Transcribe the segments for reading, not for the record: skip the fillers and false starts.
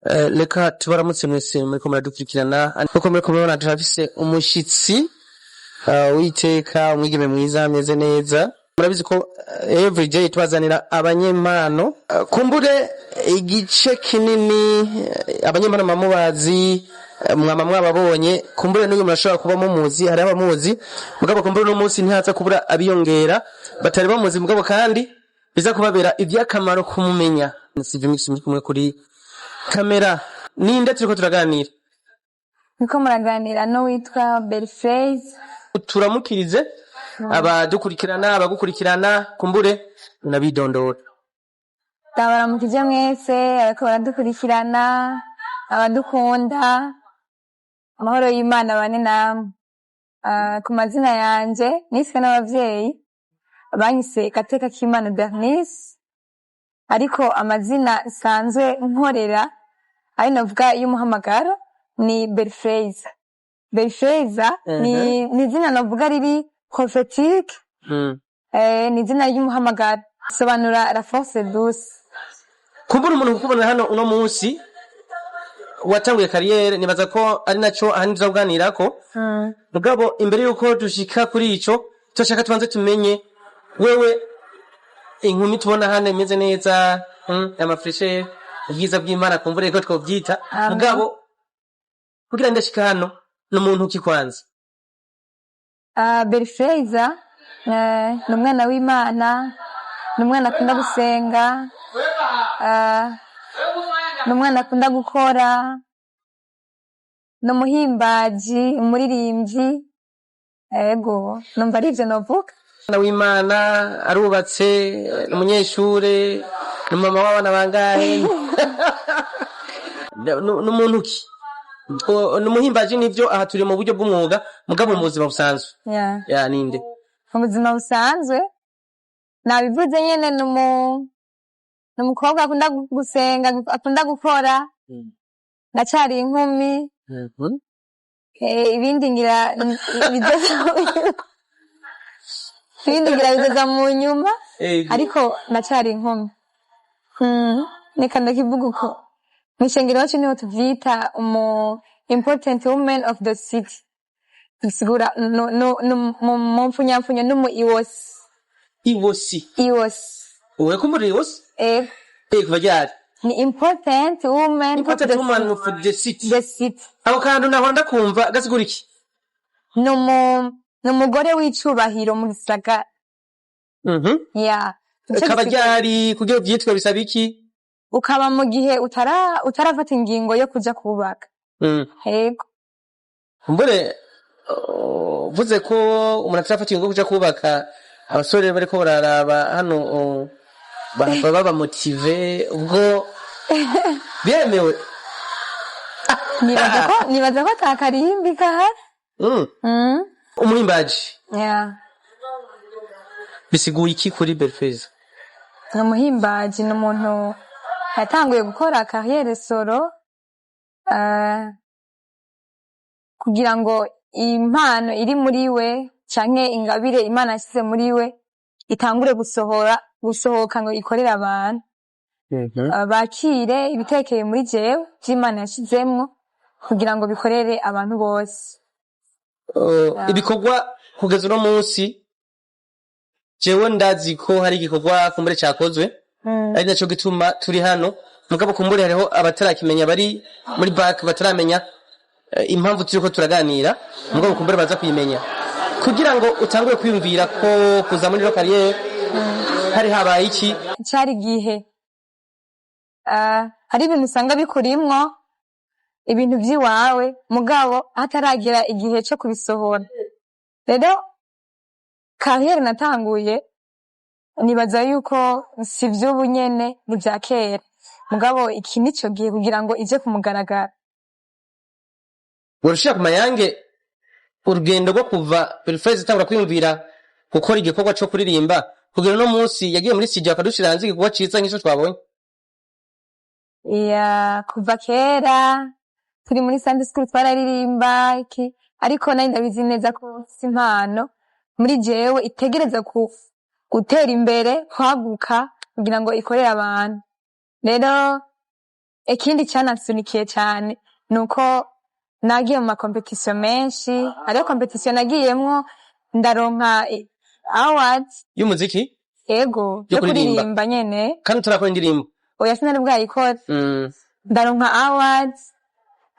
Reka tubaramutse mwese muriko muradukurikirana nkuko muriko murabona turafise umushitsi w'iteka umwigeme mwiza ameze neza murabizi ko everyday tubazanira abanyempano kumbure igice kinini abanyempano mamubazi mwama mwababonye kumbure n'uyu murashobora kuba mumuzi hari abamuzi mugabo kumbure no munsi ntihaza kubura abiyongera batari bamuzi mugabo kandi biza kubabera ivyakamaro kumumenya sivyo mix muri kumwe kuri kamera ninde turiko turaganira niko muraganira no witwa Belphrase turamukirize abadukurikirana abagukurikirana kumbure unabidondora tabaramukije mwese ariko baradukurikirana abadukunda amahoro y'Imana bane namwe ku mazina yanje niswe n'abavyeyi banyise Gateka k'Imana Bernice ariko amazina sanzwe nkorera ari navuga y'umuhamagaro ni Belphrase. Belphrase ni izina navuga riri prophétique ni izina y'umuhamagaro sobanura la force douce. kumbura umuntu kukubona hano uno munsi watanguye kariyere nibaza ko ari naco ahandi tuzaganirako mugabo imbere yuko dushika kuri ico turashaka tubanze tumenye wewe inkumi tubona hano imeze neza amafreshe ubwiza bw'Imana kumbure ko twovyita mugabo kugira ndashika hano n'umuntu ukikwanza Belphrase n'umwana w'Imana n'umwana akunda gusenga n'umwana akunda gukora n'umuhimbaji umuririmbyi ego numva ari ivyo novuga umwana w'Imana arubatse umunyeshure n'umama w'abana bangahe n'umuntu ki n'umuhimbaji nivyo aha turi mu buryo bw'umwuga mugabo mu buzima busanzwe ya ninde mu buzima busanzwe nabivuze nyene n'umukobwa akunda gusenga akunda gukora ndacari inkumi ibindi ngira bizoza mu nyuma ariko ndacari inkumi reka ndakivuga uko mw'ishengero wacu niho tuvyita important woman of the city tusigura mu mpfunyapfunya n'umu iwosi uwe kumuri iwosi kuva ryari ni important woman of the city ako kantu nahora ndakumva gasigura iki n'umugore w'icubahiro mu gisagara kaba ryari kugira vyitwa bisaba iki ukaba mu gihe utarafata ingingo yo kuja kubaka yego mbure vuze ko umuntu atarafata ingingo yo kuja kubaka abasore bariko bararaba hano baba motive ubwo byemewe nibaza ko atakarimbi kahari umuhimbaji bisiguye iki kuri Belphrase umuhimbaji n'umuntu yatanguye gukora carrière solo kugira ngo impano iri muri we canke ingabire Imana yashyize muri we itangure gusohoka ngo ikorere abantu bakire ibitekeye muri jewe vy'Imana yashizemwo kugira ngo bikorere abantu bose ibikorwa kugeza uno munsi jewe ndazi ko hari igikorwa kumbure cakozwe ari naco gituma turi hano mugabo kumbure hariho abatarakimenya bari muri back bataramenya impamvu turiko turaganira mugabo kumbure baza kuyimenya kugira ngo utangure kwiyumvira ko kuza muri kariyere hari habaye iki cari gihe hari ibintu usanga bikurimwo ibintu vy'iwawe mugabo hataragera igihe co kubisohora rero kariyere natanguye nibaza yuko si vy'ubu nyene ni vya kera mugabo iki nico gihe kugira ngo ije kumugaragara urushira ku mayange urugendo rwo kuva Belphrase itangura kwiyumvira gukora igikorwa co kuririmba kugira no munsi yagiye muri studio akadushira hanze igikorwa ciza nk'ico twabonye kuva kera turi muri Sunday school twararirimba iki ariko nari ndabizi neza ko simpano muri jewe itegereza gutera imbere kwaguka kugira ngo ikorere abantu rero ikindi cyanasunikiye cyane nuko nagiye mu makompetisiyo menshi, hariho kompetisiyo nagiyemwo ndaronka awards y'umuziki ego yo yo kuririmba. kuririmba nyene, kandi turakora indirimbo. oya sinari bwayikora, ndaronka awards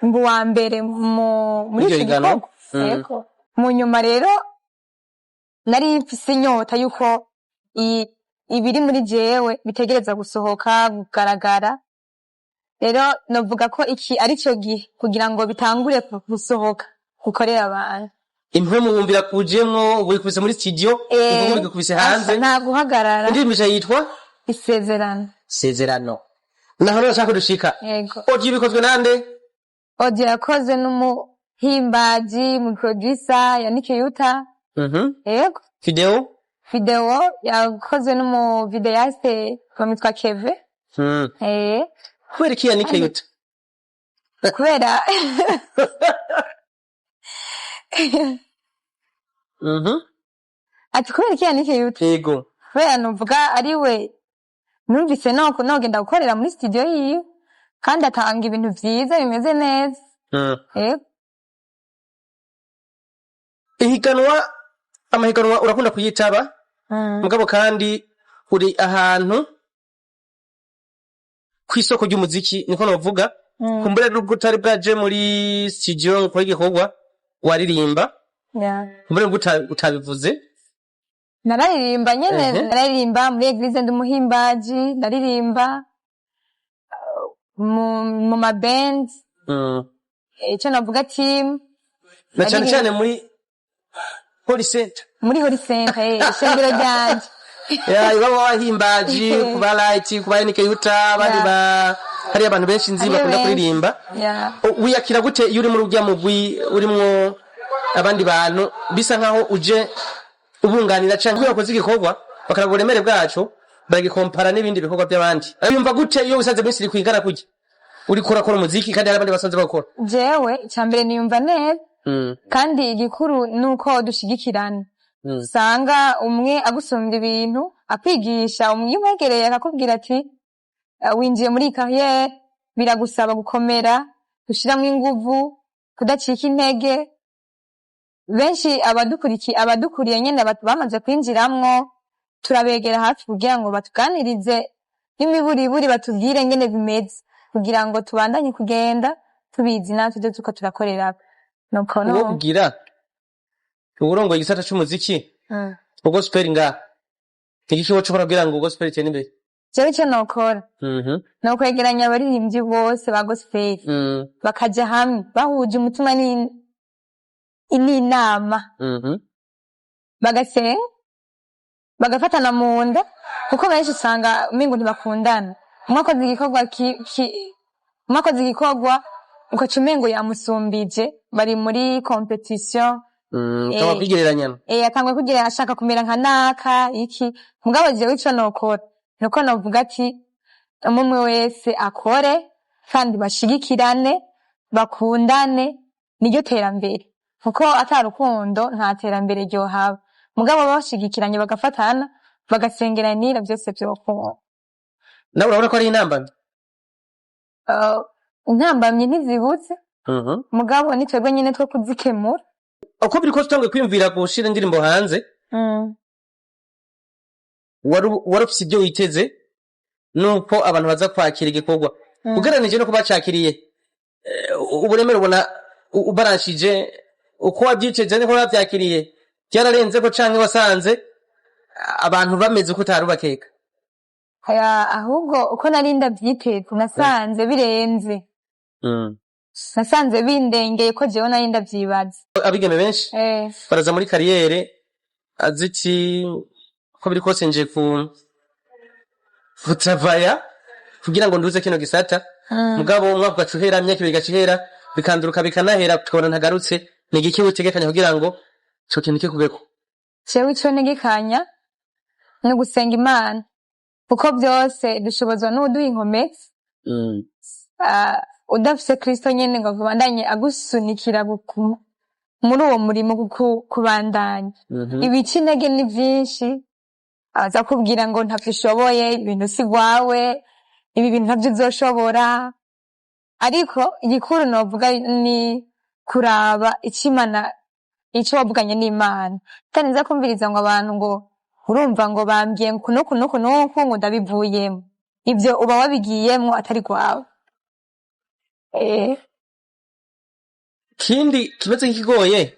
mbu wa mbere muri Iryo ico higanwa? gikorwa ego. Mu nyuma rero nari mfise inyota yuko ibiri muri jewe bitegereza gusohoka kugaragara, rero novuga ko iki ari cyo gihe kugira ngo bitangure gusohoka gukorera abantu. Impwemu wumvira kujemwo wikubise muri studio uvuga bigukubise hanze nta guhagarara. indirimbo yitwa Isezerano. naho rero nshaka dushika Yego. audio bikozwe nande? Audio yakoze n'umuhimbaji mu producer Yannick Yuta. Yego. Video yakoze n'umu videaste witwa Keve. Kubera iki Yannick Yuta? Kubera ati kubera iki Yannick Yuta? Yego. Kubera nuvuga ari we numvise nogenda gukorera muri studio yiwe kandi atanga ibintu vyiza bimeze neza. Yego. Amahiganwa urakunda kuyitaba? Mugabo kandi uri ahantu kw'isoko ry'umuziki niko novuga. Kumbure nubwo utari bwaje muri studio gukora igikorwa waririmba. Kumbure nubwo utabivuze. Nararirimba nyene, nararirimba muri eglise ndi muhimbaji, nararirimba mu ma band. Ico navuga team. Na cyane muri Holy Center. Muri Holy Center, ishengero ryanje. Ibaba wahimbaji, kuba light, kuba Yannick Yuta, abandi hari abantu benshi nzi bakunda kuririmba. Wiyakira gute iyo uri mu rujya mugwi urimwo abandi bantu bisa nkaho uje ubunganira canke yakoze igikorwa bakaragura uburemere bwacu bagikompara n'ibindi bikorwa by'abandi? Yumva gute iyo usanze muri siri kwigana kujya uri kurakora umuziki kandi hari abandi basanze bakora? Jewe cyambere niyumva neza. Kandi igikuru nuko dushigikirana. Sanga umwe agusumba ibintu akwigisha, umwegereye akakubwira ati winjiye muri carrière biragusaba gukomera, gushiramo inguvu, kudacika intege. Benshi abadukuriye nyene bamaze kwinjiramwo turabegera hafi kugira ngo batuganirize n'imiburiburi batubwire ngene bimeze kugira ngo tubandanye kugenda tubizi natwe tuko turakorera. Nuko no kugira uburongo igisata cy'umuziki gospel iki cyo kugira ngo gospel cyane imbere. Jewe cyo nokora no kwegeranya abaririmbyi bose ba gospel bakaja hamwe bahuje umutima n'inama bagasenga bagafatana mu nda kuko benshi usanga umengo ntibakundana. Mwakoze igikorwa ukaca umengo yamusumbije bari muri competition. Tama kwigereranyana. Atangwe kugira ashaka kumera nka naka iki. Mugabo jewe ico nokora nuko novuga ati umwe wese akore kandi bashigikirane bakundane niryo terambere. Kuko atarukundo nta terambere ryo haba. Mugabo bashigikiranye bagafatana bagasengeranira byose byokora. Nawe urabona ko ari intambamye? Intambamye ntizibutse. Mugabo ni twebwe nyene two kuzikemura. Uko biriko tutangwe kwimvira gushira indirimbo hanze. Warufise ibyo witeze nuko abantu baza kwakira igikorwa. Ugereranije no kubacakiriye. Uburemere ubona ubaranshije uko wabyiceze niko wabyakiriye. Byararenze ko canke wasanze abantu bameze ko utarubakeka? Ahubwo uko nari ndavyiteze nasanze birenze. Nasanze bindengeye ko jewe nari ndavyibaza. Abigeme benshi baraza muri kariyere aziki ko biri kose nje kutavaya kugira ngo nduze kino gisata. Mugabo umwaka gacuhera myaka bigacihera bikanduruka bikanahera tukabona ntagarutse. Ni igiki utegekanya kugira ngo cyo kintu kikubeko? Jewe ico ntegekanya ni gusenga Imana kuko byose dushobozwa n'uduha inkomezi. Udafise Kristo nyene ngo kubandanye agusunikira muri uwo murimo kubandanya. Ibici intege ni vyinshi aza kubwira ngo ntavyishoboye, ibintu si gwawe, ibi bintu ntavyo uzoshobora, ariko igikuru novuga ni kuraba ico wavuganye n'Imana utarinze kumviriza ngo abantu ngo urumva ngo bambwiye kuno ngo ndabivuyemo ivyo uba wabigiyemwo atari kwawe. Kindi kibazo kigoye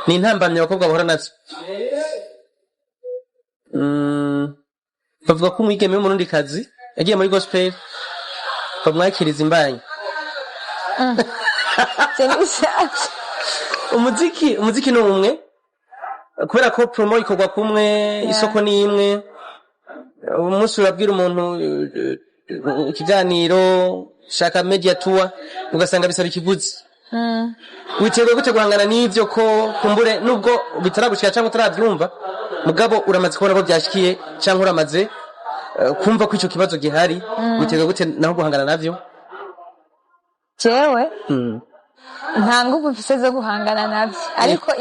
ni intambamye abakobwa bahora nazo. Bavuga ko umwigeme w'umurundikazi yagiye muri gospel bamwakiriza imbanyi. Umuziki ni umwe kubera ko promo ikorwa kumwe isoko ni imwe umunsi urabwira umuntu ikiganiro shaka media tour ugasanga bisaba ikiguzi witeguye gute guhangana n'ivyo ko kumbure nubwo bitaragushika cyangwa utarabyumva mugabo uramaze kubona ko byashikiye cyangwa uramaze kumva ko ico kibazo gihari witeguye gute naho guhangana navyo? Jewe nta nguvu mfise zo guhangana navyo ariko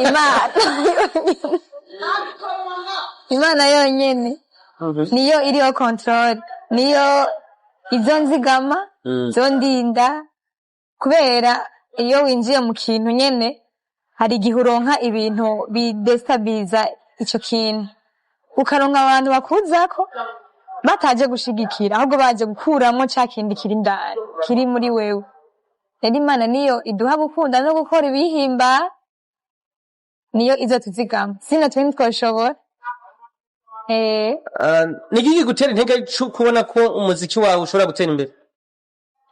Imana yonyene niyo iriho control niyo izo nzigama zo ndinda kubera iyo winjiye mu kintu nyene hari igihe uronka ibintu bidestabiliza ico kintu ukaronka abantu bakuzako bataje gushigikira ahubwo baje gukuramwo ca kindi kiri ndani kiri muri wewe. Rero Imana niyo iduha gukunda no gukora ibihimba niyo izo tuzigama sino twini twoshobora. Nigiki gutera intege cyo kubona ko umuziki wawe ushobora gutera imbere?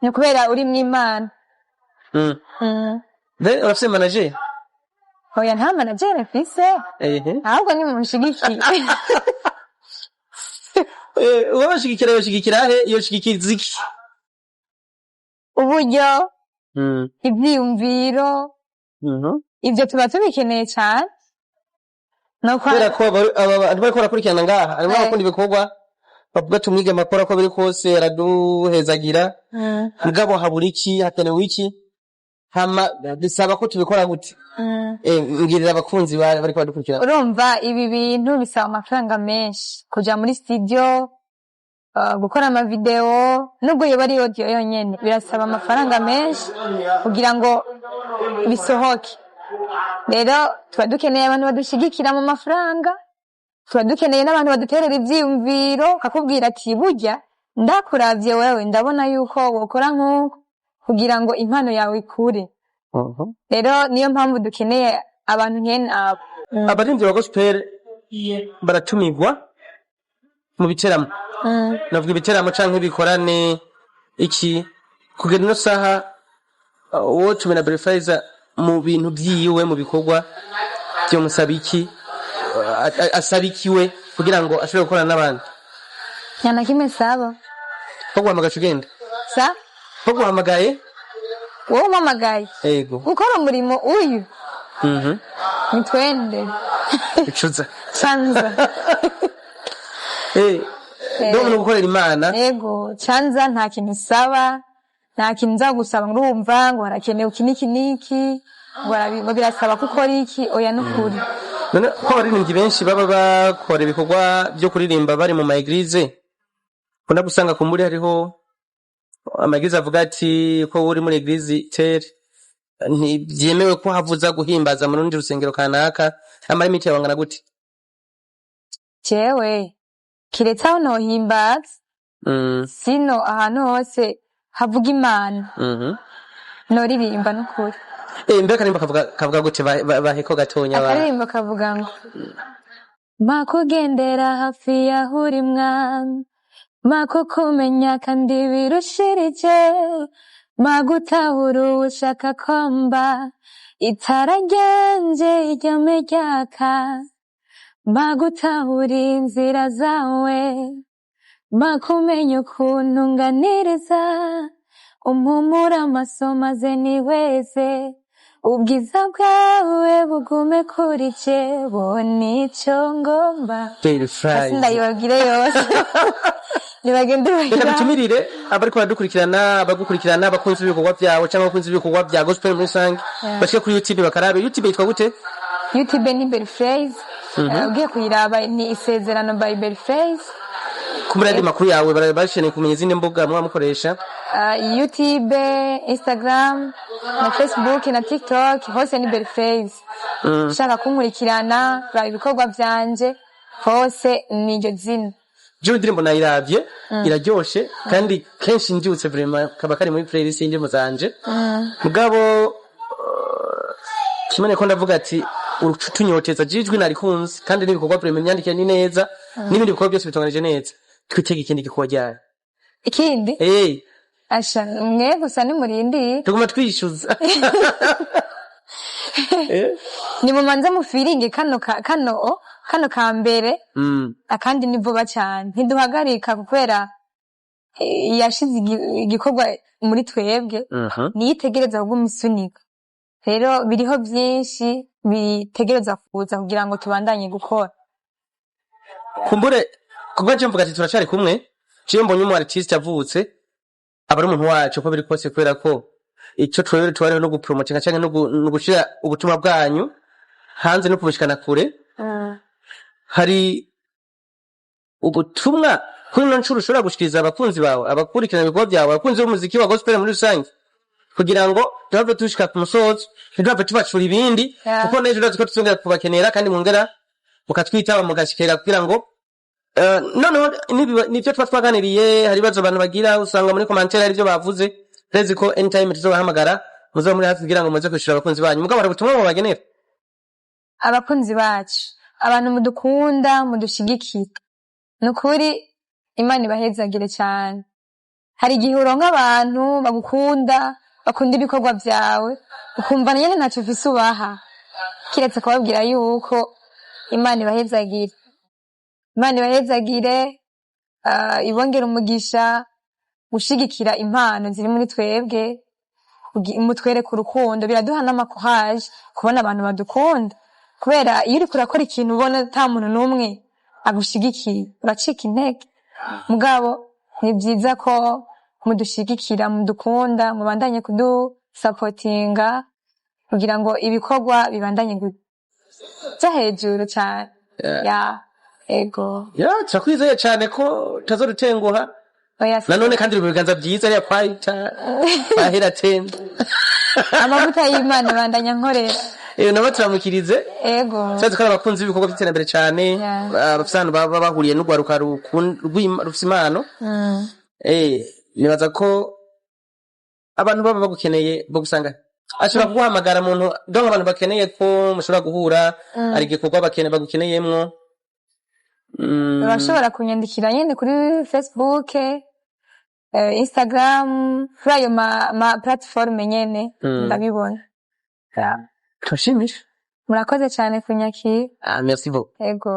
Ni kubera uri mu Imana. Urafise manager? Oya nta manager mfise. Ahubwo ni munshigikiye. Wabashigikira yoshigikira he yoshigikira ziki? Uburyo ivyiyumviro ivyo tuba tubikeneye cyane no kubera ko abantu bariko barakurikirana ngaha arimo bakunda ibikorwa bavuga tumwige amakora ko biri kose araduhezagira mugabo habura iki hakenewe iki hama bisaba ko tubikora gute ngirira abakunzi bariko badukurikirana. Urumva ibi bintu bisaba amafaranga menshi kuja muri studio gukora ama video nubwo yoba ari audio yonyene birasaba amafaranga menshi kugira ngo bisohoke. Rero tuba dukeneye abantu badushigikira mu mafaranga tuba dukeneye n'abantu baduterera ivyiyumviro kakubwira ati burya ndakuravye wewe ndabona yuko wokora nkuko kugira ngo impano yawe ikure. Rero niyo mpamvu dukeneye abantu nkene abo. Abarinzi ba gospel baratumirwa mu biteramo navuga ibiteramo canke bikorane iki kugera no saha wo tumena Berifiza mu bintu byiwe mu bikorwa byo musabiki asabikiwe kugira ngo ashobore gukorana n'abandi. Nyana kimwe sabo Guhamagaye ugenda sa guhamagaye wowe umamagaye yego gukora umurimo uyu nitwende icuza canza ndabona gukorera Imana yego canza nta kintu saba nta kintu nza gusaba ngurumva ngo harakenewe iki ngo birasaba gukora iki oya nukuri. None ko abaririmbyi benshi baba bakora ibikorwa byo kuririmba bari mu maeglize kuna gusanga ku muri hariho amagize avuga ati ko uri muri eglise tere ntibyemewe ko havuza guhimbaza mu rundi rusengero kanaka amara imiti yabangana gute? Jewe kiretse aho nohimbaza sino ahantu hose havuga Imana noririmba nukuri. Mbega nimba kavuga gute baheko gatonya ba akaririmba kavuga ngo makugendera hafi ya huri mwami makukumenya kandi birushirije magutahura ushaka kwamba itara ryanje iryame ryaka magutahura inzira zawe makumenya ukuntu nganiriza umpumura amaso maze niweze ubwiza bwawe bugume kuri je bonico ngomba Berifiza ndayibagire yose nibagende reka bitumirire abariko baradukurikirana abagukurikirana abakunzi b'ibikorwa byawe cyangwa abakunzi b'ibikorwa bya gospel muri sange bashike kuri YouTube bakarabe. YouTube yitwa gute? YouTube ni Berifiza ugiye kuyiraba ni isezerano by Berifiza kumbura andi makuru yawe basheneye kumenya izindi mbuga mukoresha YouTube, Instagram, na Facebook na TikTok, hose ni Berphrase. Shaka kunkurikirana, kuraba ibikorwa vyanje, hose ni iryo zina. Jewe indirimbo nayiravye iraryoshe kandi kenshi ndyutse vraiment kaba kari muri playlist y'indirimbo zanje. Mugabo kimene ko ndavuga ati urucutunyoteza jijwi narikunze kandi n'ibikorwa vraiment imyandikire ni neza n'ibindi bikorwa byose bitonganije neza. Twitege ikindi gikorwa ryari. Ikindi? Asha mwe gusa ni murindi. Tuguma twishyuza. Ni mumanza mu feeling kano ka mbere. Akandi ni vuba cyane. Ntiduhagarika kubera yashize igikorwa muri twebwe. Niyitegereza kuguma isunika. Rero biriho byinshi bitegereza kuza kugira ngo tubandanye gukora. Kumbure kuba je mvuga ati turacari kumwe. Je mbonye umu artist avutse abari umuntu wacu ko biri kose kubera ko ico twari no gupromotinga cyane no gushira ubutumwa bwanyu hanze no kubushikana kure. Hari ubutumwa kuri no ncuru ushobora gushikiriza abakunzi bawe abakurikirana ibikorwa byawe abakunzi b'umuziki wa gospel muri rusange kugira ngo tuhave tushika ku musozo tuhave tubacura ibindi kuko nejo natwe tuzongera kubakenera kandi mungera mukatwitaba mugashikira kugira ngo nibyo twaganiriye hari bazo abantu bagira usanga muri commentaire ari byo bavuze rezi ko anytime tuzobahamagara muzo muri hafi kugira ngo muze kwishura abakunzi banyu mugabo barabutumwa mu bagenera abakunzi bacu abantu mudukunda mudushigikira nukuri Imana ibahezagire cyane hari igihe uronka abantu bagukunda bakunda ibikorwa byawe ukumva nyene ntacyo ufise ubaha kiretse kubabwira yuko Imana ibahezagire ibongera umugisha gushigikira impano ziri muri twebwe umutwereka urukundo biraduha n'amakohaje kubona abantu badukunda kubera iyo uri kurakora ikintu ubona ata muntu n'umwe agushigikiye uracika intege mugabo ni byiza ko mudushigikira mudukunda mubandanye kudusapotinga kugira ngo ibikorwa bibandanye guca hejuru cyane ego turakwizeye cyane ko tazorutenguha nanone kandi mu biganza byiza ari kwaita bahera tenda amavuta y'Imana bandanya nkorera nabo turamukirize ego cyane kandi abakunzi b'ibikorwa by'iterambere cyane abafisano baba bahuriye n'ugwaruka rufise impano nibaza ko abantu baba bagukeneye bagusanga ashobora kuguhamagara umuntu donc abantu bakeneye ko mushobora guhura ari igikorwa bagukeneyemwo bashobora kunyandikira nyene kuri Facebook Instagram kuri ayo ma platform nyene ndabibona turashimisha murakoze cyane kunyakira merci beaucoup ego